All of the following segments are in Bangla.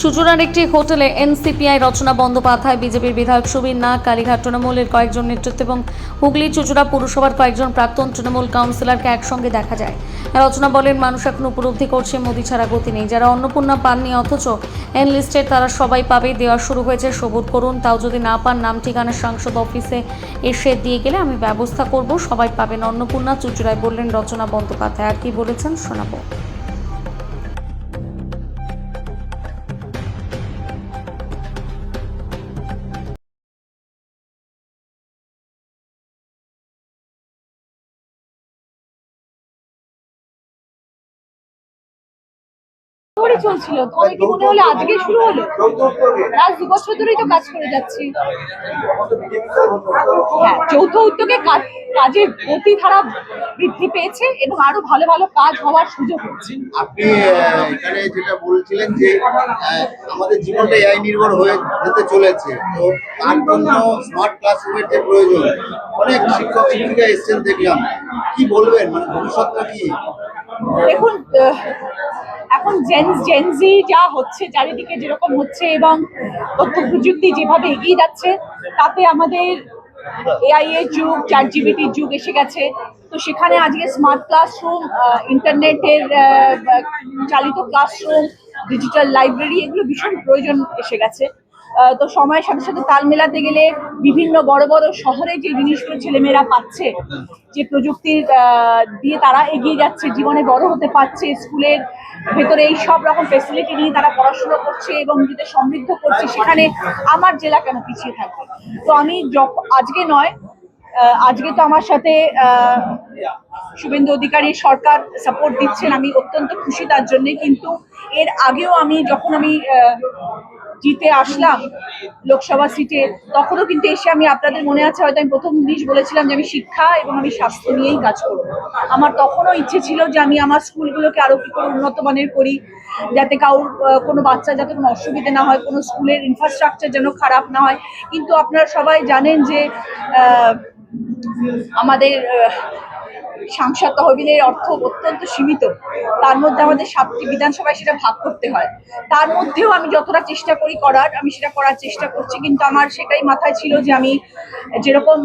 চুঁচুড়ার একটি হোটেলে এনসিপিআই রচনা বন্দ্যোপাধ্যায়, বিজেপির বিধায়ক সুবীর নাগ, কালীঘাট তৃণমূলের কয়েকজন নেতৃত্ব এবং হুগলি চুঁচুড়া পুরসভার কয়েকজন প্রাক্তন তৃণমূল কাউন্সিলরকে একসঙ্গে দেখা যায়। রচনা বলেন, মানুষ এখন উপলব্ধি করছে মোদি ছাড়া গতি নেই। যারা অন্নপূর্ণা পাননি অথচ এনলিস্টেড, তারা সবাই পাবে। দেওয়া শুরু হয়েছে, সবুর করুন। তাও যদি না পান, নাম ঠিকানা সাংসদ অফিসে এসে দিয়ে গেলে আমি ব্যবস্থা করব, সবাই পাবেন অন্নপূর্ণা। চুঁচুড়ায় বললেন রচনা বন্দ্যোপাধ্যায়। আর কি বলেছেন শোনাবো। চলছিল, তোমার কি মনে হলো আজকে শুরু হলো? আজ 2 বছর ধরেই তো কাজ করে যাচ্ছি। হ্যাঁ, যৌথ উদ্যোগে কাজের গতি ধারা বৃদ্ধি পেয়েছে এবং আরো ভালো ভালো কাজ হওয়ার সুযোগ হচ্ছে। আপনি এখানে যেটা বলছিলেন যে আমাদের জীবনটা এআই নির্ভর হয়ে যেতে চলেছে, তো তার জন্য স্মার্ট ক্লাসরুমের যে প্রয়োজন, অনেক শিক্ষক শিক্ষিকা এসছেন দেখলাম, কি বলবেন, মানে ভবিষ্যৎটা কি? দেখুন, এখন জেনজি যা হচ্ছে, চারিদিকে যেরকম হচ্ছে এবং তথ্য প্রযুক্তি যেভাবে এগিয়ে যাচ্ছে, তাতে আমাদের এআই এর যুগ, চ্যাটজিপিটির যুগ এসে গেছে। তো সেখানে আজকে স্মার্ট ক্লাসরুম, ইন্টারনেটের চালিত ক্লাসরুম, ডিজিটাল লাইব্রেরি, এগুলো ভীষণ প্রয়োজন এসে গেছে। তো সময়ের সাথে সাথে তাল মেলাতে গেলে বিভিন্ন বড় বড় শহরে যে জিনিসগুলো ছেলেমেয়েরা পাচ্ছে, যে প্রযুক্তির দিয়ে তারা এগিয়ে যাচ্ছে, জীবনে বড় হতে পারছে, স্কুলের ভেতরে এই সব রকম ফেসিলিটি নিয়ে তারা পড়াশোনা করছে এবং নিজেদের সমৃদ্ধ করছে, সেখানে আমার জেলা কেন পিছিয়ে থাকবে? তো আমি আজকে নয়, আজকে তো আমার সাথে শুভেন্দু অধিকারী সরকার সাপোর্ট দিচ্ছেন, আমি অত্যন্ত খুশি তার জন্যে। কিন্তু এর আগেও যখন আমি জিতে আসলাম লোকসভা সিটে, তখনও কিন্তু এসে আমি, আপনাদের মনে আছে হয়তো, আমি প্রথম জিনিস বলেছিলাম যে আমি শিক্ষা এবং আমি স্বাস্থ্য নিয়েই কাজ করব। আমার তখনও ইচ্ছে ছিল যে আমি আমার স্কুলগুলোকে আরো কি করে উন্নত মানের করি, যাতে কারোর কোনো বাচ্চা যাতে কোনো অসুবিধা না হয়, কোনো স্কুলের ইনফ্রাস্ট্রাকচার যেন খারাপ না হয়। কিন্তু আপনারা সবাই জানেন যে আমাদের সাংসদ তহবিলের অর্থ অত্যন্ত সীমিত। তার মধ্যে আমাদের 7টি বিধানসভায় সেটা ভাগ করতে হয়। তার মধ্যেও আমি যতটা চেষ্টা করি করার, আমি সেটা করার চেষ্টা করছি। কিন্তু আমার সেটাই মাথায় ছিল যে আমি যেরকম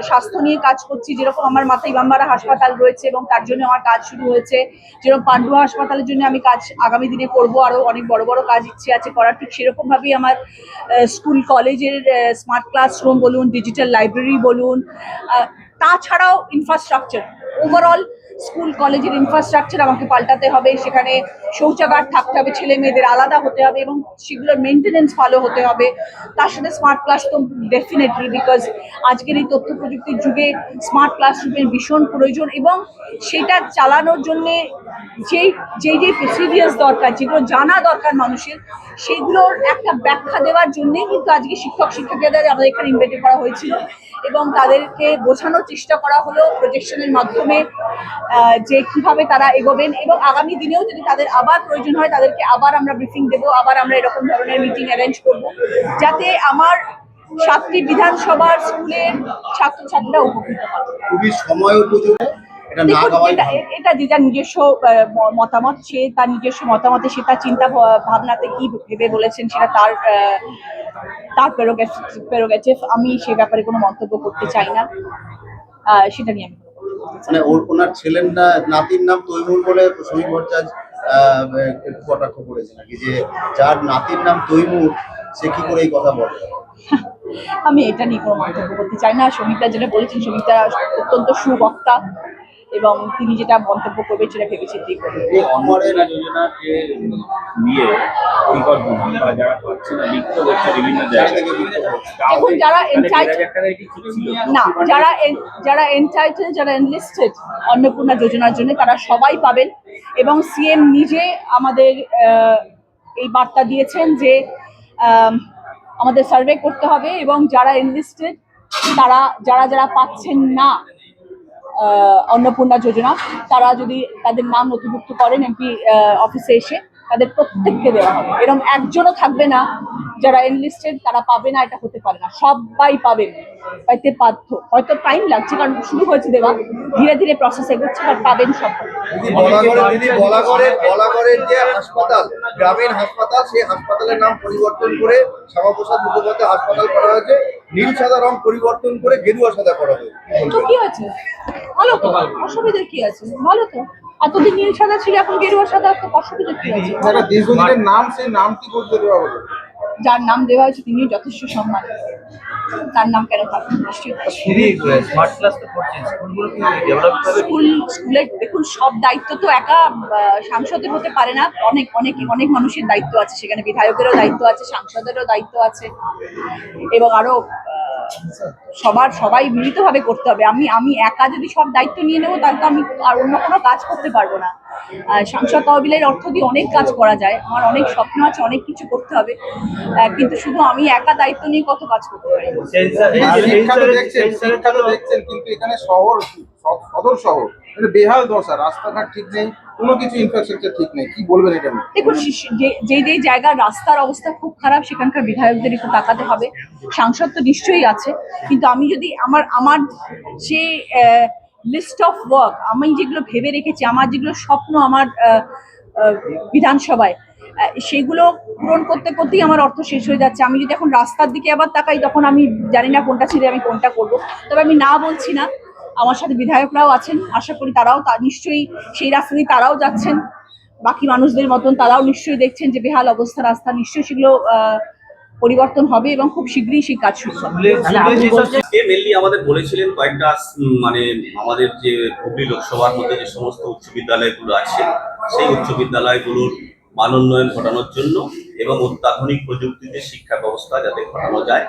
স্বাস্থ্য নিয়ে কাজ করছি, যেরকম আমার মাথায় ইমামবাড়া হাসপাতাল রয়েছে এবং তার জন্য আমার কাজ শুরু হয়েছে, যেরকম পান্ডুয়া হাসপাতালের জন্য আমি কাজ আগামী দিনে করবো, আরো অনেক বড় বড় কাজ ইচ্ছে আছে করার, ঠিক সেরকম ভাবেই আমার স্কুল কলেজের স্মার্ট ক্লাসরুম বলুন, ডিজিটাল লাইব্রেরি বলুন, তাছাড়াও ইনফ্রাস্ট্রাকচার, ওভারঅল স্কুল কলেজের ইনফ্রাস্ট্রাকচার আমাকে পাল্টাতে হবে। সেখানে শৌচাগার থাকতে হবে, ছেলে মেয়েদের আলাদা হতে হবে এবং সেগুলোর মেনটেনেন্স ভালো হতে হবে। তার সাথে স্মার্ট ক্লাস তো ডেফিনেটলি, বিকজ আজকের এই তথ্য প্রযুক্তির যুগে স্মার্ট ক্লাসরুমের ভীষণ প্রয়োজন এবং সেটা চালানোর জন্যে যেই প্রসিডিয়ার্স দরকার, যেগুলো জানা দরকার মানুষের, সেগুলোর একটা ব্যাখ্যা দেওয়ার জন্যেই কিন্তু আজকে শিক্ষক শিক্ষিকাদের আমাদের এখানে ইনভাইট করা হয়েছিল এবং তাদেরকে বোঝানোর চেষ্টা করা হলো প্রজেকশনের মাধ্যমে যে কিভাবে তারা এগোবেন এবং আগামী দিনেও যদি তাদের আবার প্রয়োজন হয়, তাদেরকে আবার আমরা ব্রিফিং দেবো, আবার আমরা এরকম ধরনের মিটিং অ্যারেঞ্জ করবো, যাতে আমার 7টি বিধানসভার স্কুলের ছাত্রছাত্রীরা উপকৃত হয়। খুবই সময় উপযোগী। এটা যে যার নিজস্ব মতামত, সে তার নিজস্ব মতামতে, সে তার চিন্তা ভাবনাতে কি ভেবে বলেছেন, সেটা তার প্রেরোগেটিভ। আমি সে ব্যাপারে কোনো মন্তব্য করতে চাই না, সেটা নিয়ে আমি মানে ওনার ছেলের নাতির নাম তৈমুর বলে সমীর ভট্টাচার্য কটাক্ষ করেছে নাকি, যে যার নাতির নাম তৈমুর সে কি করে এই কথা বলে? আমি এটা নিয়ে কোনো মন্তব্য করতে চাই না। সমীরদা যেটা বলেছেন, সমীরদা অত্যন্ত সুবক্তা এবং তিনি যেটা মন্তব্য করবেন সেটা ভেবেচিন্তেই করবেন। অন্নপূর্ণা যোজনাকে নিয়ে পরিকল্পনা বা যারা পাচ্ছে না, বিক্ষোভ হচ্ছে বিভিন্ন জায়গায়। এখন যারা এনটাইটেল, যারা এনলিস্টেড অন্নপূর্ণা যোজনার জন্য, তারা সবাই পাবেন এবং সিএম নিজে আমাদের এই বার্তা দিয়েছেন যে আমাদের সার্ভে করতে হবে এবং যারা এনলিস্টেড, তারা যারা পাচ্ছেন না অন্নপূর্ণা যোজনা, তারা যদি তাদের নাম নথিভুক্ত করেন এমপি অফিসে এসে, তাদের প্রত্যেককে দেওয়া হবে। এরকম একজনও থাকবে না যারা এনলিস্টেড তারা পাবে না, এটা হতে পারে না, সবাই পাবেন, পাইতে বাধ্য। হয়তো টাইম লাগছে কারণ শুরু হয়েছে দেওয়া, ধীরে ধীরে প্রসেস এগোচ্ছে, বাট পাবেন সবাই। বলাগড়ের যে হাসপাতাল, গ্রামীণ হাসপাতাল, সেই হাসপাতালের নাম পরিবর্তন করে শ্যামাপ্রসাদ মুখোপাধ্যায় হাসপাতাল করা হয়েছে, নীল সাদা রং পরিবর্তন করে গেরুয়া সাদা করা হয়েছে। তো কি আছে, ভালো তো, অসুবিধা কি আছে, ভালো তো। এতদিন নীল সাদা ছিল, এখন গেরুয়া সাদা, তো অসুবিধা কি আছে? দীর্ঘদিনের নাম, সেই নামটি বলতে দেওয়া হলো। যার নাম দেওয়া হয়েছে তিনিও যথেষ্ট সম্মান, তার নাম কেন থাকবে? নিশ্চয়ই স্মার্ট ক্লাস তো করছেন, স্কুলগুলো কি ডেভেলপ হবে? স্কুলের দেখুন, সব দায়িত্ব তো একা সাংসদের হতে পারে না, অনেক অনেক অনেক মানুষের দায়িত্ব আছে সেখানে, বিধায়কেরও দায়িত্ব আছে, সাংসদেরও দায়িত্ব আছে, এবং আরো সবাই মিলিতভাবে করতে হবে। আমি একা যদি সব দায়িত্ব নিয়ে নেবো তাহলে তো আমি আর অন্য কোনো কাজ করতে পারবো না। সাংসদ তহবিলের অর্থ দিয়ে অনেক কাজ করা যায়, আমার অনেক স্বপ্ন আছে, অনেক কিছু করতে হবে, কিন্তু শুধু আমি একা দায়িত্ব নিয়ে কত কাজ করতে পারি। শিক্ষা তো দেখছেন, কিন্তু এখানে শহর, সদর শহর, বেহাল দশা, রাস্তাঘাট ঠিক নেই, কোনো কিছু ইনফ্রাস্ট্রাকচার ঠিক নেই, কি বলবেন এটা নিয়ে? দেখুন, যে জায়গার রাস্তার অবস্থা খুব খারাপ সেখানকার বিধায়কদের একটু তাকাতে হবে। সাংসদ তো নিশ্চয়ই আছে, কিন্তু আমি যদি আমার যে লিস্ট অফ ওয়ার্ক, আমি যেগুলো ভেবে রেখেছি, আমার যেগুলো স্বপ্ন আমার বিধানসভায়, সেগুলো পূরণ করতে করতেই আমার অর্থ শেষ হয়ে যাচ্ছে। আমি যদি এখন রাস্তার দিকে আবার তাকাই তখন আমি জানি না কোনটা ছেড়ে আমি কোনটা করব। তবে আমি না বলছি না, আমার সাথে বিধায়করাও আছেন, আশা করি তারাও নিশ্চয়ই সেই রাস্তা দিয়ে তারাও যাচ্ছেন, বাকি মানুষদের মতন তারাও নিশ্চয়ই দেখছেন যে বেহাল অবস্থা রাস্তা, নিশ্চয়ই সেগুলো পরিবর্তন হবে এবং খুব শীঘ্রই সেই কাজ শুরু হবে। মেনলি আমাদের বলেছিলেন কয়েকটা মানে আমাদের যে হুগলি লোকসভার মধ্যে যে সমস্ত উচ্চ বিদ্যালয়গুলো আছে সেই উচ্চ বিদ্যালয়গুলোর মান উন্নয়ন ঘটানোর জন্য এবং অত্যাধুনিক প্রযুক্তিতে শিক্ষা ব্যবস্থা যাতে ঘটানো যায়,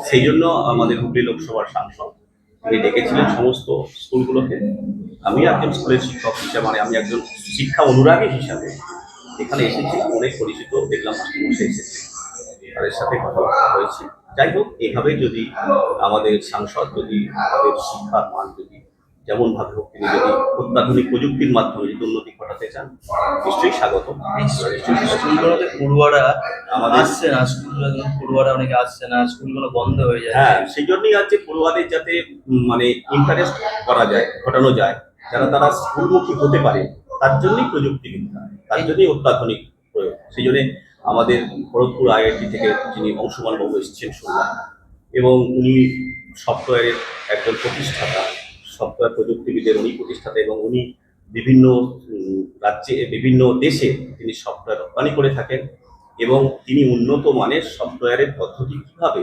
সেই জন্য আমাদের হুগলি লোকসভার সাংসদ তিনি ডেকেছিলেন সমস্ত স্কুলগুলোকে। আমি একজন স্কুলের শিক্ষক হিসাবে, মানে আমি একজন শিক্ষা অনুরাগী হিসাবে এখানে এসেছিলাম, অনেক পরিচিত দেখলাম মাস্টারমশাই এসেছে, তাদের সাথে কথা হয়েছে। যাই হোক, এইভাবে যদি আমাদের সাংসদ যদি আমাদের শিক্ষার মান যদি যেমন ভাবে হোক, তিনি যদি অত্যাধুনিক প্রযুক্তির মাধ্যমে যদি উন্নতি ঘটাতে চান, নিশ্চয়ই স্বাগত। স্কুলগুলোতে পড়ুয়ারা আমাদের আসছে না, স্কুলগুলো পড়ুয়ারা অনেকে আসছে না, স্কুলগুলো বন্ধ হয়ে যায়। হ্যাঁ, সেই জন্যই আছে পড়ুয়াদের যাতে মানে ইন্টারেস্ট করা যায়, ঘটানো যায়, যারা তারা স্কুলমুখী হতে পারে, তার জন্যই প্রযুক্তিবিদ্যা, তার জন্যই অত্যাধুনিক প্রয়োগ। সেই জন্য আমাদের খড়গপুর IIT থেকে যিনি অংশুমান বাবু এসেছেন শুনলাম, এবং উনি সফটওয়্যারের একজন প্রতিষ্ঠাতা, সফটওয়্যার প্রযুক্তিবিদের উনি প্রতিষ্ঠাতা, এবং উনি বিভিন্ন রাজ্যে, বিভিন্ন দেশে তিনি সফটওয়্যার রপ্তানি করে থাকেন, এবং তিনি উন্নত মানের সফটওয়্যারের পদ্ধতি কীভাবে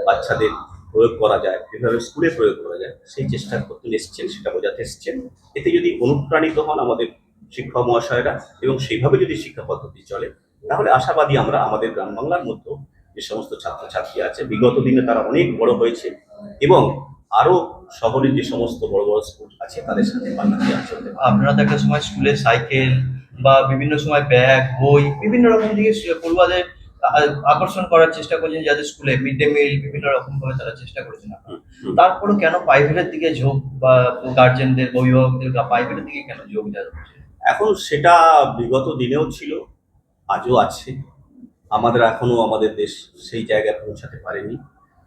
বাচ্চাদের প্রয়োগ করা যায়, কীভাবে স্কুলে প্রয়োগ করা যায়, সেই চেষ্টা করতে এসেছেন, সেটা বোঝাতে এসেছেন। এতে যদি অনুপ্রাণিত হন আমাদের শিক্ষক মহাশয়রা এবং সেইভাবে যদি শিক্ষা পদ্ধতি চলে, তাহলে আশাবাদী আমরা আমাদের গ্রাম বাংলার মধ্যে যে সমস্ত ছাত্রছাত্রী আছে, বিগত দিনে তারা অনেক বড় হয়েছে, এবং আরো শহরের যে সমস্ত বড় বড় স্কুল আছে তাদের সাথে পাল্লা চলতে। আপনারা তো একটা সময় স্কুলে সাইকেল বা বিভিন্ন সময় ব্যাগ, বই, বিভিন্ন রকম দিকে পড়ুয়াদের আকর্ষণ করার চেষ্টা করছেন, যাদের স্কুলে মিড ডে মিল বিভিন্ন রকম ভাবে তারা চেষ্টা করেছেন। তারপরে কেন প্রাইভেটের দিকে ঝোঁক, বা গার্জেনদের, অভিভাবকদের প্রাইভেটের দিকে কেন ঝোঁক যাচ্ছে? এখন সেটা বিগত দিনেও ছিল, আজও আছে। আমাদের এখনো আমাদের দেশ সেই জায়গায় পৌঁছাতে পারেনি,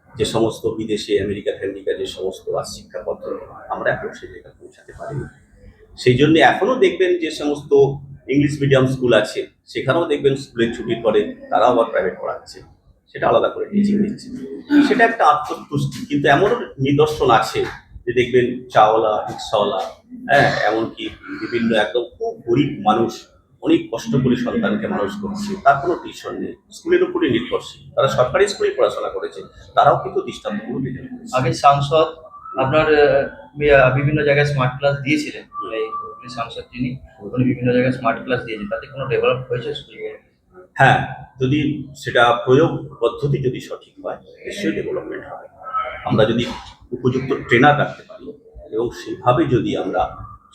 যে সমস্ত বিদেশে আমেরিকা যে সমস্ত শিক্ষা পদ্ধতি, আমরা এখনো সেই জায়গায় পৌঁছাতে পারিনি। সেই জন্য এখনো দেখবেন যে সমস্ত ইংলিশ মিডিয়াম স্কুল আছে, সেখানেও দেখবেন স্কুলের ছুটির পরে তারাও আবার প্রাইভেট পড়াচ্ছে, সেটা আলাদা করে টিচিং দিচ্ছে। সেটা একটা আত্মতুষ্টি, কিন্তু এমনও নিদর্শন আছে যে দেখবেন চাওয়ালা, রিক্সাওয়ালা, হ্যাঁ, এমনকি বিভিন্ন একদম খুব গরিব মানুষ অনেক কষ্ট করে সন্তানকে মানুষ করছে, তার কোনো টিউশন নেই, স্কুলের উপরে নির্ভরশীল, তারা সরকারি স্কুলে পড়াশোনা করেছে, তারাও কিন্তু দৃষ্টান্তমূলক বিজয় করেছে। আগে সাংসদ আপনার বিভিন্ন জায়গায় স্মার্ট ক্লাস দিয়েছিলেন, এই সাংসদ যিনি, উনি বিভিন্ন জায়গায় স্মার্ট ক্লাস দিয়েছেন, তাতে কোনো ডেভেলপ হয়েছে স্কুলগুলো? হ্যাঁ, যদি সেটা প্রয়োগ পদ্ধতি যদি সঠিক হয়, নিশ্চয়ই ডেভেলপমেন্ট হবে। আমরা যদি উপযুক্ত ট্রেনার রাখতে পারি এবং সেভাবে যদি আমরা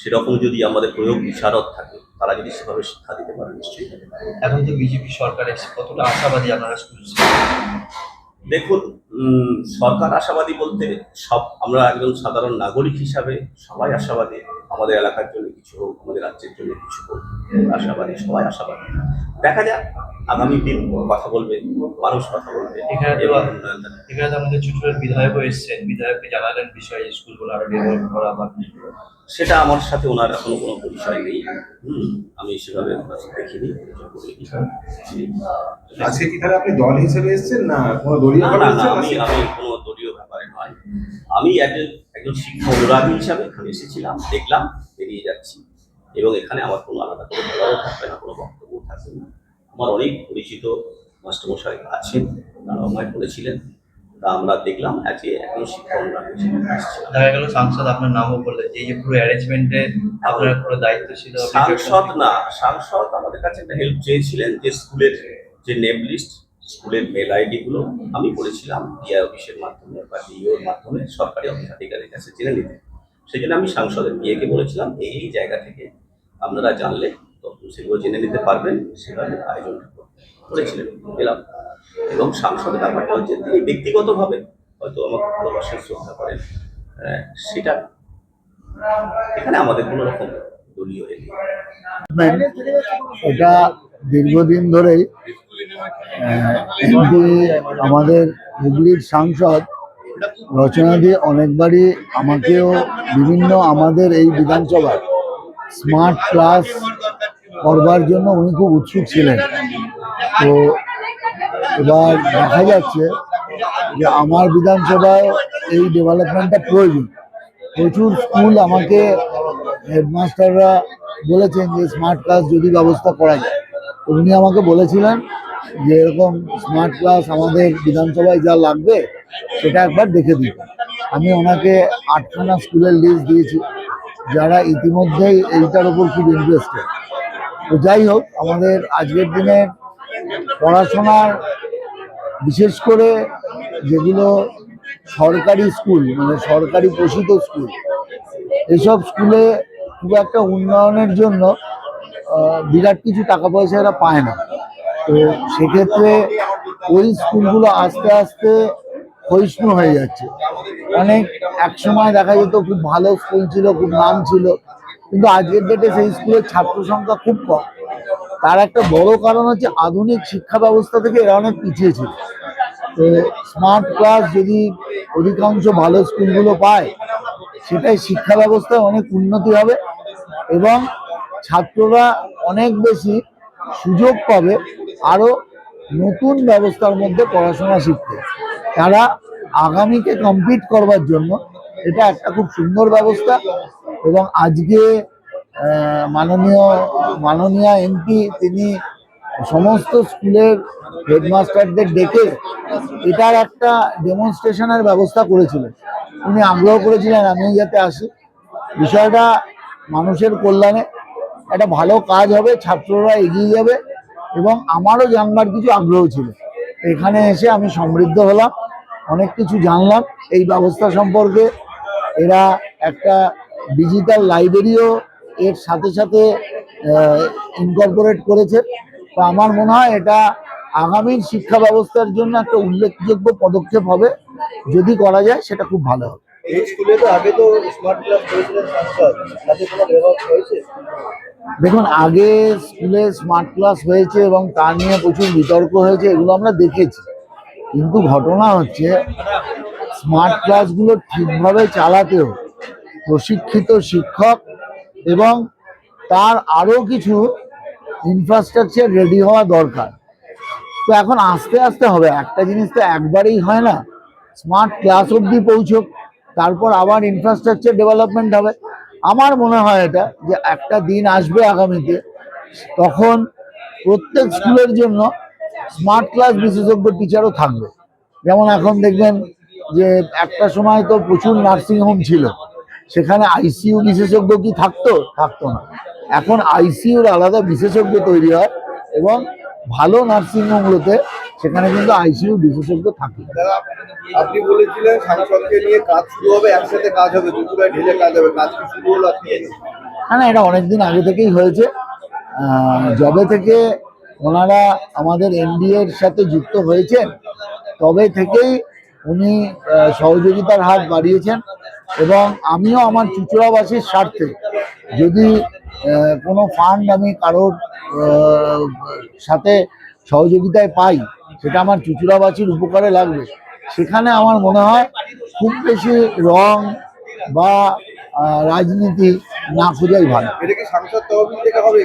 সেরকম যদি আমাদের প্রয়োগ বিশারদ থাকে, তারা যদি সেভাবে শিক্ষা দিতে পারে, নিশ্চয়ই হতে পারে। এখন তো বিজেপি সরকার এসে কতটা আশাবাদী আপনারা স্কুল? দেখুন, সরকার আশাবাদী বলতে সব আমরা একজন সাধারণ নাগরিক হিসাবে সবাই আশাবাদী। আমাদের এলাকার জন্য কিছু হোক, আমাদের রাজ্যের জন্য কিছু হোক, আশাবাদী, সবাই আশাবাদী। দেখা যাক, আগামী দিন কথা বলবে, মানুষ কথা বলবে। এখানে তো এবার উন্নয়ন দেখা যাবে। এখানে তো আমাদের চুচুড়ার বিধায়কও এসেছেন, বিধায়ককে জানালেন বিষয়ে স্কুলগুলো আরো ডেভেলপ করা বা সেটা আমার সাথে ওনার এখনো কোনো পরিচয় নেই। আমি সেভাবে ওনার সাথে দেখিনি, করিনি। আজকে কি তাহলে আপনি দল হিসেবে এসেছেন না কোনো দলীয় না ভাবে না না, এসেছেন? আমি কোনো দলীয় ব্যাপারে নয়। আমি একজন শিক্ষা অনুরাগী হিসাবে এখানে এসেছিলাম, দেখলাম, বেরিয়ে যাচ্ছি। এবং এখানে আমার কোনো আলাদা কোনো বলারও থাকবে না, কোনো বক্তব্য থাকবে না। আমার অনেক পরিচিত মাস্টারমশাই আছেন, তারা আমায় বলেছিলেন। তা আমরা দেখলাম আজকে একজন শিক্ষা অনুরাগী হিসেবে এসেছিলাম। দেখা গেল সাংসদ আপনার নামও বললেন, এই যে পুরো অ্যারেঞ্জমেন্টে আপনার পুরো দায়িত্ব ছিল। সাংসদ আমাদের কাছে একটা হেল্প চেয়েছিলেন, যে স্কুলের যে নেম লিস্ট, স্কুলের মেল আইডি গুলো আমি করেছিলাম ডিআই অফিসের মাধ্যমে বা ডিওর মাধ্যমে সরকারি অফিসারের কাছে জেনে নিতে। সেই জন্য আমি সাংসদের বিয়েকে বলেছিলাম এই জায়গা থেকে আপনারা জানলে তখন সেগুলো জেনে নিতে পারবেন, সেভাবে আয়োজন করেছিলেন, এলাম। এবং সাংসদের ব্যাপারটা হচ্ছে তিনি ব্যক্তিগতভাবে হয়তো আমাকে ভালোবাসেন, শ্রদ্ধা করেন, সেটা এখানে আমাদের কোনো রকম দলীয় এ নেই। এটা দীর্ঘদিন ধরেই এমপি আমাদের হুগলির সাংসদ রচনাদি অনেকবারই আমাকেও বিভিন্ন আমাদের এই বিধানসভার স্মার্ট ক্লাস করবার জন্য উনি খুব উৎসুক ছিলেন। তো এবার দেখা যাচ্ছে যে আমার বিধানসভায় এই ডেভেলপমেন্টটা প্রয়োজন। প্রচুর স্কুল আমাকে হেডমাস্টাররা বলেছেন যে স্মার্ট ক্লাস যদি ব্যবস্থা করা যায়। উনি আমাকে বলেছিলেন যে এরকম স্মার্ট ক্লাস আমাদের বিধানসভায় যা লাগবে সেটা একবার দেখে দিন। আমি ওনাকে 8খানা স্কুলের লিস্ট দিয়েছি যারা ইতিমধ্যেই এইটার ওপর খুব ইন্টারেস্টেড। তো যাই হোক, আমাদের আজকের দিনে পড়াশোনার বিশেষ করে যেগুলো সরকারি স্কুল, মানে সরকারি পোষিত স্কুল, এসব স্কুলে খুব একটা উন্নয়নের জন্য বিরাট কিছু টাকা পয়সা এরা পায় না। তো সেক্ষেত্রে ওই স্কুলগুলো আস্তে আস্তে ক্ষয়িষ্ণু হয়ে যাচ্ছে। অনেক একসময় দেখা যেত খুব ভালো স্কুল ছিল, খুব নাম ছিল, কিন্তু আজকের ডেটে সেই স্কুলের ছাত্র সংখ্যা খুব কম। তার একটা বড় কারণ হচ্ছে আধুনিক শিক্ষা ব্যবস্থা থেকে এরা অনেক পিছিয়ে ছিল। তো স্মার্ট ক্লাস যদি অধিকাংশ ভালো স্কুলগুলো পায়, সেটাই শিক্ষা ব্যবস্থায় অনেক উন্নতি হবে এবং ছাত্ররা অনেক বেশি সুযোগ পাবে আরো নতুন ব্যবস্থার মধ্যে পড়াশোনা শিখতে। তারা আগামীকে কম্পিট করবার জন্য এটা একটা খুব সুন্দর ব্যবস্থা। এবং আজকে মাননীয় এমপি তিনি সমস্ত স্কুলের হেডমাস্টারদের ডেকে এটার একটা ডেমনস্ট্রেশনের ব্যবস্থা করেছিলেন। উনি আগ্রহ করেছিলেন আমিও যাতে আসি। বিষয়টা মানুষের কল্যাণে একটা ভালো কাজ হবে, ছাত্ররা এগিয়ে যাবে এবং আমারও জানবার কিছু আগ্রহ ছিল। এখানে এসে আমি সমৃদ্ধ হলাম, অনেক কিছু জানলাম এই ব্যবস্থা সম্পর্কে। এরা একটা ডিজিটাল লাইব্রেরিও এর সাথে সাথে ইনকর্পোরেট করেছে। তো আমার মনে হয় এটা আগামীর শিক্ষা ব্যবস্থার জন্য একটা উল্লেখযোগ্য পদক্ষেপ হবে। যদি করা যায় সেটা খুব ভালো হবে। এই স্কুলে তো আগে তো স্মার্ট ক্লাস করেছিলেন সাংসদ, তাতে কোনো ডেভেলপ হয়েছে? দেখুন, আগে স্কুলে স্মার্ট ক্লাস হয়েছে এবং তা নিয়ে প্রচুর বিতর্ক হয়েছে, এগুলো আমরা দেখেছি। কিন্তু ঘটনা হচ্ছে স্মার্ট ক্লাসগুলো ঠিকভাবে চালাতেও প্রশিক্ষিত শিক্ষক এবং তার আরও কিছু ইনফ্রাস্ট্রাকচার রেডি হওয়া দরকার। তো এখন আস্তে আস্তে হবে, একটা জিনিস তো একবারেই হয় না। স্মার্ট ক্লাস অবধি পৌঁছক, তারপর আবার ইনফ্রাস্ট্রাকচার ডেভেলপমেন্ট হবে। আমার মনে হয় এটা যে একটা দিন আসবে আগামীতে, তখন প্রত্যেক স্কুলের জন্য স্মার্ট ক্লাস বিশেষজ্ঞ টিচারও থাকবে। যেমন এখন দেখবেন যে একটা সময় তো প্রচুর নার্সিংহোম ছিল, সেখানে আইসিইউ বিশেষজ্ঞ কি থাকতো না। এখন আইসিইউর আলাদা বিশেষজ্ঞ তৈরি হয় এবং ভালো নার্সিংহোমগুলোতে সেখানে কিন্তু আইসিইউ বিশেষজ্ঞ থাকে। আপনি বলেছিলেন সাংসদকে নিয়ে কাজ শুরু হবে, একসাথে কাজ হবে, দুপুরায় ঢেলে কাজ হবে, কাজ কি শুরু হলো আজকে? না, এটা অনেকদিন আগে থেকেই হয়েছে। যবে থেকে ওনারা আমাদের এনডিএ এর সাথে যুক্ত হয়েছেন, তবে থেকেই উনি সহযোগিতার হাত বাড়িয়েছেন, এবং আমিও আমার চুঁচুড়াবাসীর স্বার্থে যদি কোনো ফান্ড আমি কারোর সাথে সহযোগিতায় পাই, সেটা আমার চুঁচুড়াবাসীর উপকারে লাগবে, সেখানে আমার মনে হয় খুব বেশি রং বা রাজনীতি না খোঁজাই ভালো। এটা কি সাংসদ তহবিল থেকে হবে?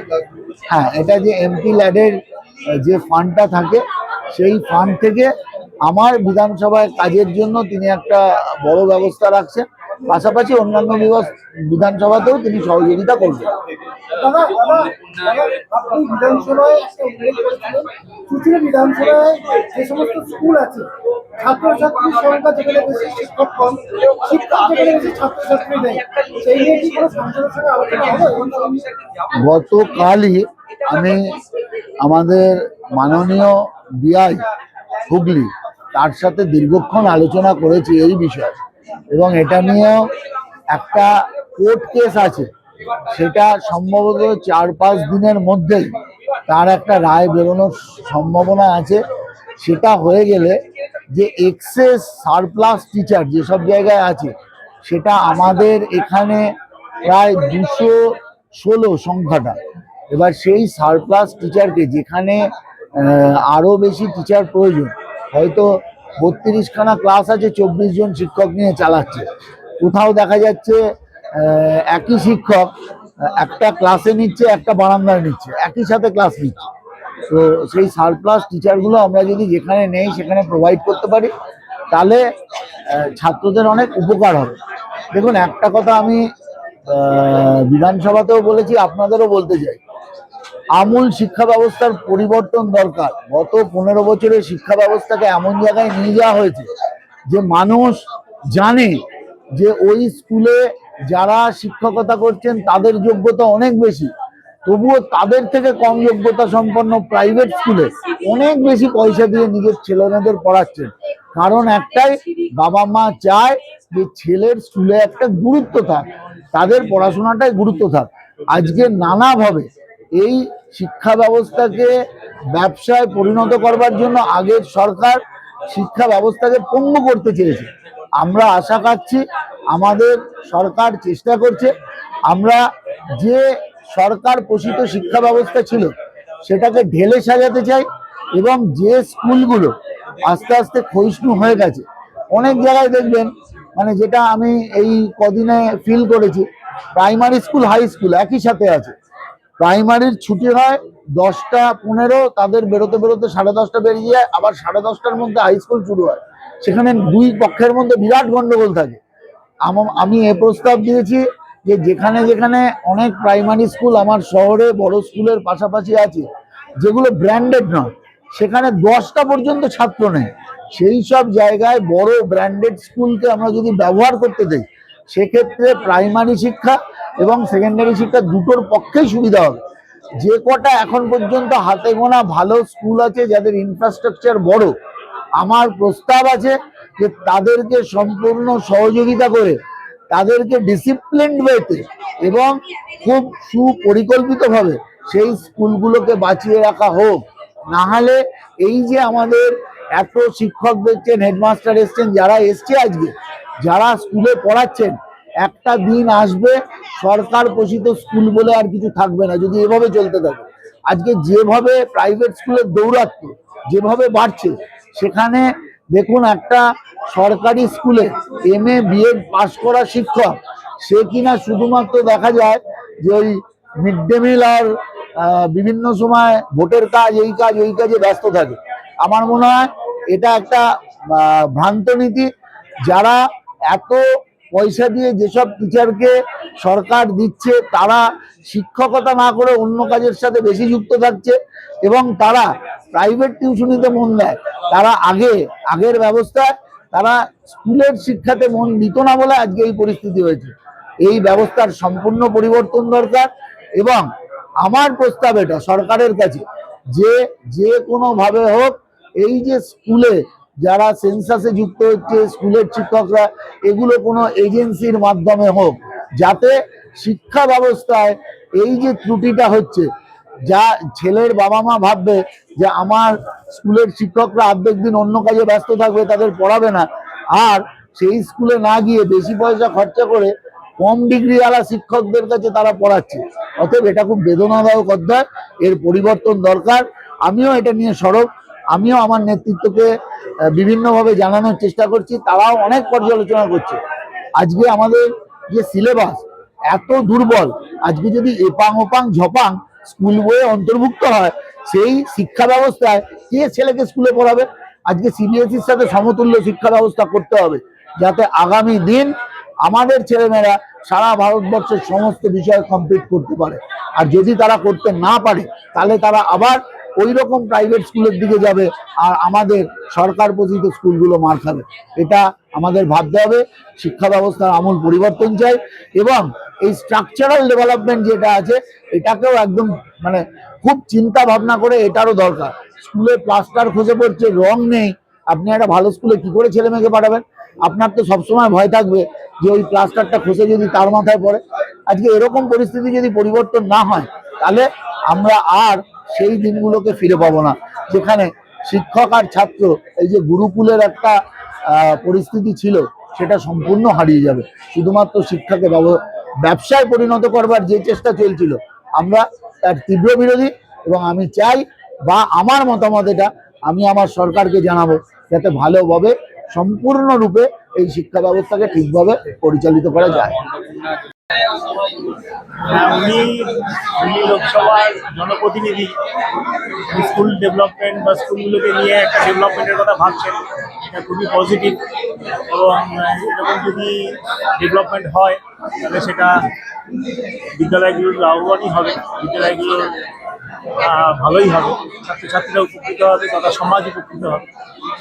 হ্যাঁ, এটা যে এমপি ল্যাডের যে ফান্ডটা থাকে, সেই ফান্ড থেকে আমার বিধানসভায় কাজের জন্য তিনি একটা বড় ব্যবস্থা রাখছেন, পাশাপাশি অন্যান্য বিধানসভাতেও তিনি সহযোগিতা করবেন। আপনি বিধানসভায় একটা উল্লেখ করেছিলেন, চুঁচুড়া বিধানসভায় যে সমস্ত স্কুল আছে, ছাত্রছাত্রীর সংখ্যা যেখানে বেশি, শিক্ষক কম, শিক্ষক যেখানে বেশি, ছাত্রছাত্রী নেই, সেই নিয়ে কি কোনো সংসদের সঙ্গে আলোচনা হবে? গতকালই আমি আমাদের মাননীয় বিআই হুগলি, তার সাথে দীর্ঘক্ষণ আলোচনা করেছি এই বিষয়ে, এবং এটা নিয়েও একটা কোর্ট কেস আছে, সেটা সম্ভবত 4-5 দিনের মধ্যেই তার একটা রায় বেরোনোর সম্ভাবনা আছে। সেটা হয়ে গেলে যে এক্সেস সারপ্লাস টিচার যেসব জায়গায় আছে, সেটা আমাদের এখানে প্রায় 216 সংখ্যাটা। এবার সেই সারপ্লাস টিচারকে, যেখানে আরও বেশি টিচার প্রয়োজন, হয়তো 32খানা ক্লাস আছে, 24 জন শিক্ষক নিয়ে চালাচ্ছে, কোথাও দেখা যাচ্ছে একই শিক্ষক একটা ক্লাসে নিচ্ছে, একটা বারান্দায় নিচ্ছে, একই সাথে ক্লাস নিচ্ছে। তো সেই সারপ্লাস টিচারগুলো আমরা যদি যেখানে নেই সেখানে প্রোভাইড করতে পারি, তাহলে ছাত্রদের অনেক উপকার হবে। দেখুন, একটা কথা আমি বিধানসভাতেও বলেছি, আপনাদেরও বলতে চাই, আমূল শিক্ষা ব্যবস্থার পরিবর্তন দরকার। গত 15 বছরের শিক্ষা ব্যবস্থাকে এমন জায়গায় নিয়ে যাওয়া হয়েছে যে মানুষ জানে যে ওই স্কুলে যারা শিক্ষকতা করছেন তাদের যোগ্যতা অনেক বেশি, তবুও তাদের থেকে কম যোগ্যতা সম্পন্ন প্রাইভেট স্কুলে অনেক বেশি পয়সা দিয়ে নিজের ছেলেমেয়েদের পড়াচ্ছেন। কারণ একটাই, বাবা মা চায় যে ছেলের স্কুলে একটা গুরুত্ব থাক, তাদের পড়াশোনাটাই গুরুত্ব থাক। আজকে নানাভাবে এই শিক্ষা ব্যবস্থাকে ব্যবসায় পরিণত করবার জন্য আগের সরকার শিক্ষা ব্যবস্থাকে পঙ্গু করতে চেয়েছে। আমরা আশা রাখছি আমাদের সরকার চেষ্টা করছে, আমরা যে সরকার পোষিত শিক্ষা ব্যবস্থা ছিল সেটাকে ঢেলে সাজাতে চাই, এবং যে স্কুলগুলো আস্তে আস্তে ক্ষয়িষ্ণু হয়ে গেছে, অনেক জায়গায় দেখবেন, মানে যেটা আমি এই কদিনে ফিল করেছি, প্রাইমারি স্কুল হাই স্কুল একই সাথে আছে। প্রাইমারির ছুটি হয় 10টা 15, তাদের বেরোতে বেরোতে 10:30 বেরিয়ে যায়, আবার 10:30টার মধ্যে হাই স্কুল শুরু হয়। সেখানে দুই পক্ষের মধ্যে বিরাট গন্ডগোল থাকে। আমি এ প্রস্তাব দিয়েছি যে যেখানে যেখানে অনেক প্রাইমারি স্কুল আমার শহরে বড় স্কুলের পাশাপাশি আছে, যেগুলো ব্র্যান্ডেড নয়, সেখানে 10টা পর্যন্ত ছাত্র নেই, সেই সব জায়গায় বড় ব্র্যান্ডেড স্কুলকে আমরা যদি ব্যবহার করতে দেই, সেক্ষেত্রে প্রাইমারি শিক্ষা এবং সেকেন্ডারি শিক্ষা দুটোর পক্ষেই সুবিধা হবে। যে কটা এখন পর্যন্ত হাতে গোনা ভালো স্কুল আছে, যাদের ইনফ্রাস্ট্রাকচার বড়, আমার প্রস্তাব আছে যে তাদেরকে সম্পূর্ণ সহযোগিতা করে, তাদেরকে ডিসিপ্লিনড ওয়েতে এবং খুব সুপরিকল্পিতভাবে সেই স্কুলগুলোকে বাঁচিয়ে রাখা হোক। না হলে এই যে আমাদের এত শিক্ষক দেখছেন, হেডমাস্টার এসছেন, যারা এসছে আজকে, যারা স্কুলে পড়াচ্ছেন, একটা দিন আসবে সরকার পোষিত স্কুল বলে আর কিছু থাকবে না যদি এভাবে চলতে থাকে। আজকে যেভাবে প্রাইভেট স্কুলের দৌরাত্ম যেভাবে বাড়ছে, সেখানে দেখুন একটা সরকারি স্কুলে MA BEd পাস করা শিক্ষক, সে কিনা শুধুমাত্র দেখা যায় যে ওই মিড ডে মিল আর বিভিন্ন সময় ভোটের কাজ, এই কাজ ওই কাজে ব্যস্ত থাকে। আমার মনে হয় এটা একটা ভ্রান্ত নীতি। যারা এত পয়সা দিয়ে যেসব টিচারকে সরকার দিচ্ছে, তারা শিক্ষকতা না করে অন্য কাজের সাথে বেশি যুক্ত থাকছে, এবং তারা প্রাইভেট টিউশনিতে মন দেয়। তারা আগের ব্যবস্থায় তারা স্কুলের শিক্ষাতে মন দিত না বলে আজকে এই পরিস্থিতি হয়েছে। এই ব্যবস্থার সম্পূর্ণ পরিবর্তন দরকার, এবং আমার প্রস্তাব এটা সরকারের কাছে যে কোনো ভাবে হোক, এই যে স্কুলে যারা সেন্সাসে যুক্ত হচ্ছে স্কুলের শিক্ষকরা, এগুলো কোনো এজেন্সির মাধ্যমে হোক, যাতে শিক্ষা ব্যবস্থায় এই যে ত্রুটিটা হচ্ছে যা ছেলের বাবা মা ভাববে যে আমার স্কুলের শিক্ষকরা অর্ধেক দিন অন্য কাজে ব্যস্ত থাকবে, তাদের পড়াবে না, আর সেই স্কুলে না গিয়ে বেশি পয়সা খরচা করে কম ডিগ্রিওয়ালা শিক্ষকদের কাছে তারা পড়াচ্ছে। অতএব এটা খুব বেদনাদায়ক অধ্যায়, এর পরিবর্তন দরকার। আমিও এটা নিয়ে সরব, আমিও আমার নেতৃত্বকে বিভিন্নভাবে জানানোর চেষ্টা করছি, তারাও অনেক পর্যালোচনা করছে। আজকে আমাদের যে সিলেবাস এত দুর্বল, আজকে যদি এপাং ওপাং ঝপাং স্কুল বইয়ে অন্তর্ভুক্ত হয়, সেই শিক্ষা ব্যবস্থায় কে ছেলেকে স্কুলে পড়াবে? আজকে সিবিএসইর সাথে সমতুল্য শিক্ষা ব্যবস্থা করতে হবে, যাতে আগামী দিন আমাদের ছেলেমেয়েরা সারা ভারতবর্ষের সমস্ত বিষয় কমপ্লিট করতে পারে। আর যদি তারা করতে না পারে, তাহলে তারা আবার ওই রকম প্রাইভেট স্কুলের দিকে যাবে, আর আমাদের সরকার পোষিত স্কুলগুলো মার খাবে। এটা আমাদের ভাবতে হবে। শিক্ষা ব্যবস্থার আমূল পরিবর্তন চাই, এবং এই স্ট্রাকচারাল ডেভেলপমেন্ট যেটা আছে এটাকেও একদম মানে খুব চিন্তা ভাবনা করে এটারও দরকার। স্কুলে প্লাস্টার খসে পড়ছে, রং নেই, আপনি একটা ভালো স্কুলে কি করে ছেলে মেয়েকে পাঠাবেন? আপনার তো সবসময় ভয় থাকবে যে ওই প্লাস্টারটা খসে যদি তার মাথায় পড়ে। আজকে এরকম পরিস্থিতি যদি পরিবর্তন না হয়, তাহলে আমরা আর সেই দিনগুলোকে ফিরে পাবো না, যেখানে শিক্ষক আর ছাত্র এই যে গুরুকুলের একটা পরিস্থিতি ছিল, সেটা সম্পূর্ণ হারিয়ে যাবে। শুধুমাত্র শিক্ষাকে ব্যবসায় পরিণত করবার যে চেষ্টা চলছিল, আমরা তার তীব্র বিরোধী। এবং আমি চাই, বা আমার মতামত এটা আমি আমার সরকারকে জানাবো, যাতে ভালোভাবে সম্পূর্ণরূপে এই শিক্ষা ব্যবস্থাকে ঠিকভাবে পরিচালিত করা যায়। উনি লোকসভার জনপ্রতিনিধি, স্কুল ডেভেলপমেন্ট বা স্কুলগুলোকে নিয়ে একটা ডেভেলপমেন্টের কথা ভাবছেন, এটা খুবই পজিটিভ। এবং এরকম যদি ডেভেলপমেন্ট হয়, তাহলে সেটা বিদ্যালয়গুলোর লাভবানই হবে, বিদ্যালয়গুলোর ভালোই হবে, ছাত্রছাত্রীরা উপকৃত হবে তথা সমাজ উপকৃত হবে।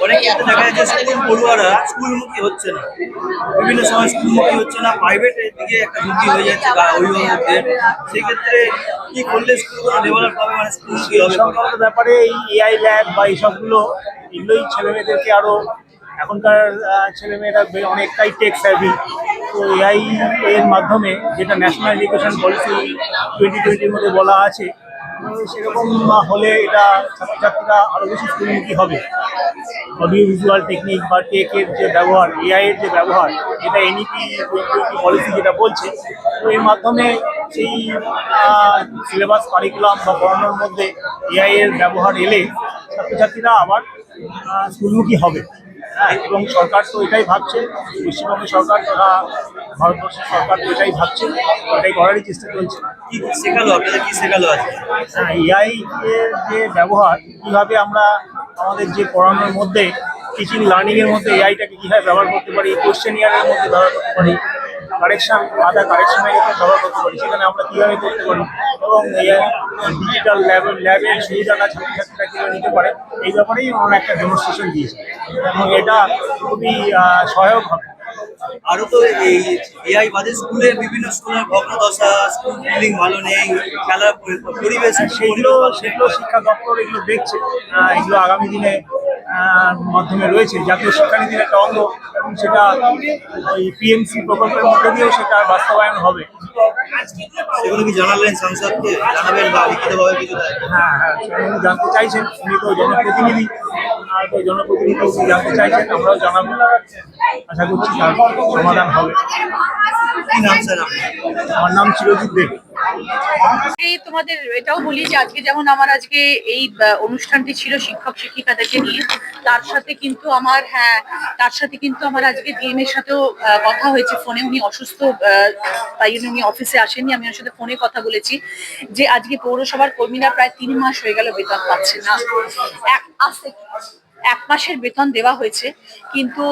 অনেকে এত দেখা যাচ্ছে স্কুল পড়ুয়ারা স্কুলমুখী হচ্ছে না, বিভিন্ন সময় স্কুলমুখী হচ্ছে না, প্রাইভেটের দিকে একটা ঝুঁকি হয়ে যাচ্ছে অভিভাবকদের। সেক্ষেত্রে কি করলে স্কুলগুলো ডেভেলপ হবে, মানে স্কুলমুখী হবে? সংক্রান্ত ব্যাপারে এই এআই ল্যাব বা এইসবগুলো, এগুলোই ছেলেমেয়েদেরকে আরও, এখনকার ছেলেমেয়েরা অনেকটাই টেক স্যাভি। তো এআই এর মাধ্যমে, যেটা ন্যাশনাল এডুকেশন পলিসি 2020-র মধ্যে বলা আছে, সেরকম হলে এটা ছাত্রছাত্রীরা আরও বেশি স্কুলমুখী হবে। অডিও ভিজুয়াল টেকনিক বা টেকের যে ব্যবহার, এআই এর যে ব্যবহার, এটা এনইপি 2020 পলিসি যেটা বলছে, তো এর মাধ্যমে সেই সিলেবাস কারিকুলাম বা পড়ানোর মধ্যে এআই এর ব্যবহার এলে ছাত্রছাত্রীরা আবার স্কুলমুখী হবে। হ্যাঁ, এবং সরকার তো এটাই ভাবছে, পশ্চিমবঙ্গের সরকার তথা ভারতবর্ষের সরকার তো এটাই ভাবছে, এটাই করারই চেষ্টা চলছে। কি শেখালো আপনাদের, কি শেখালো আছে? এআই এর যে ব্যবহার, কীভাবে আমরা আমাদের যে পড়ানোর মধ্যে, টিচিং লার্নিংয়ের মধ্যে এআইটাকে কীভাবে ব্যবহার করতে পারি, কোয়েশ্চেন ইয়ারের মধ্যে ব্যবহার করতে পারি, কারেকশন কারেকশনের ক্ষেত্রে ব্যবহার করতে পারি, সেখানে আমরা কীভাবে করতে পারি, এবং ডিজিটাল ল্যাবের সুবিধাটা ছাত্রছাত্রীরা কীভাবে নিতে পারে, এই ব্যাপারেই আমরা একটা ডেমনস্ট্রেশন দিয়েছি, এবং এটা খুবই সহায়ক হবে। আরো তো এই এআই বাদে স্কুলের বিভিন্ন স্কুলের ভগ্নদশা, স্কুল বিল্ডিং ভালো নেই, খেলার পরিবেশ, সেগুলো শিক্ষা দপ্তর এগুলো দেখছে। এগুলো আগামী দিনে মাধ্যমে রয়েছে, জাতীয় শিক্ষানীতির একটা অঙ্গ, এবং সেটা ওই পিএমসি প্রকল্পের মধ্যে দিয়েও সেটা বাস্তবায়ন হবে। সেগুলো কি জানালেন সাংসদকে, জানাবেন বা লিখিতভাবে কিছু? হ্যাঁ, উনি জানতে চাইছেন, উনি তো জনপ্রতিনিধি, আর তো জনপ্রতিনিধি উনি জানতে চাইছেন, আমরাও জানাবো। আশা করছি তার সমাধান হবে। কি নাম স্যার আপনার? আমার নাম চিরজিৎ দেব। তোমাদের এটাও বলি যে আজকে যেমন আমার আজকে এই অনুষ্ঠানটি ছিল শিক্ষক শিক্ষিকাদেরকে নিয়ে, তার সাথে কিন্তু আমার আজকে ডিএম এর সাথেও কথা হয়েছে ফোনে। উনি অসুস্থ, তাই জন্য উনি অফিসে আসেননি, আমি ওর সাথে ফোনে কথা বলেছি যে আজকে পৌরসভার কর্মীরা প্রায় 3 মাস হয়ে গেল বেতন পাচ্ছে না। 1 মাসের বেতন দেওয়া হয়েছে, কিন্তু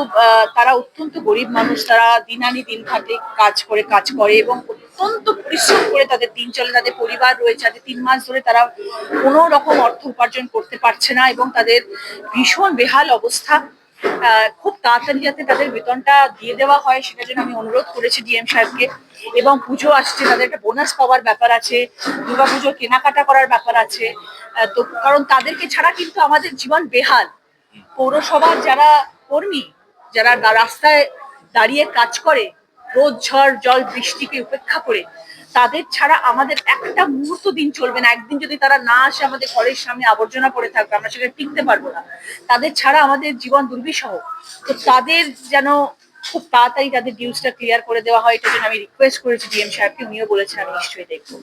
তারা অত্যন্ত গরিব মানুষ, তারা দিন আনি দিন খাটে কাজ করে এবং অত্যন্ত পরিশ্রম করে তাদের দিন চলে, তাদের পরিবার রয়েছে। আজ 3 মাস ধরে তারা কোনো রকম অর্থ উপার্জন করতে পারছে না এবং তাদের ভীষণ বেহাল অবস্থা। খুব তাড়াতাড়ি যাতে তাদের বেতনটা দিয়ে দেওয়া হয়, সেটার জন্য আমি অনুরোধ করেছি ডিএম সাহেবকে। এবং পুজো আসছে, তাদের একটা বোনাস পাওয়ার ব্যাপার আছে, দুর্গাপুজোর কেনাকাটা করার ব্যাপার আছে। তো কারণ তাদেরকে ছাড়া কিন্তু আমাদের জীবন বেহাল। পৌরসভার যারা কর্মী, যারা রাস্তায় দাঁড়িয়ে কাজ করে, রোদ ঝড় জল বৃষ্টিকে উপেক্ষা করে তাদের ছাড়া আমাদের একটা মুহূর্ত দিন চলবে না। একদিন যদি তারা না আসে, আমাদের ঘরের সামনে আবর্জনা পড়ে থাকবে, আমরা সেখানে টিকতে পারবো না। তাদের ছাড়া আমাদের জীবন দুর্বিষহ। তো তাদের যেন খুব তাড়াতাড়ি তাদের ডিউজটা ক্লিয়ার করে দেওয়া হয়, এটা জন্য আমি রিকোয়েস্ট করেছি ডিএম সাহেবকে, উনিও বলেছেন আমি নিশ্চয়ই দেখবো।